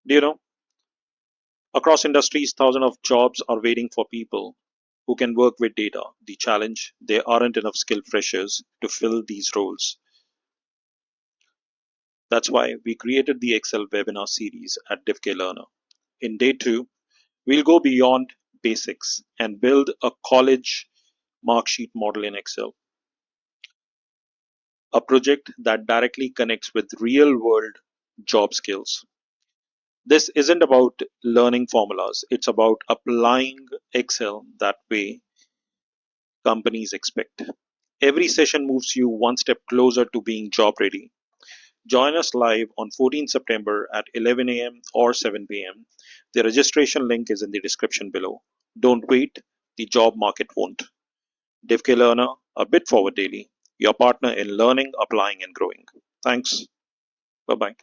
Do you know, across industries, thousands of jobs are waiting for people who can work with data. The challenge, there aren't enough skilled freshers to fill these roles. That's why we created the Excel webinar series at DivKLearner. In day two, we'll go beyond basics and build a college Marksheet model in Excel, a project that directly connects with real world job skills. This isn't about learning formulas, it's about applying Excel that way companies expect. Every session moves you one step closer to being job ready. Join us live on 14 September at 11 a.m. or 7 p.m. The registration link is in the description below. Don't wait, the job market won't. DivKLearner, a bit forward daily, your partner in learning, applying, and growing. Thanks. Bye bye.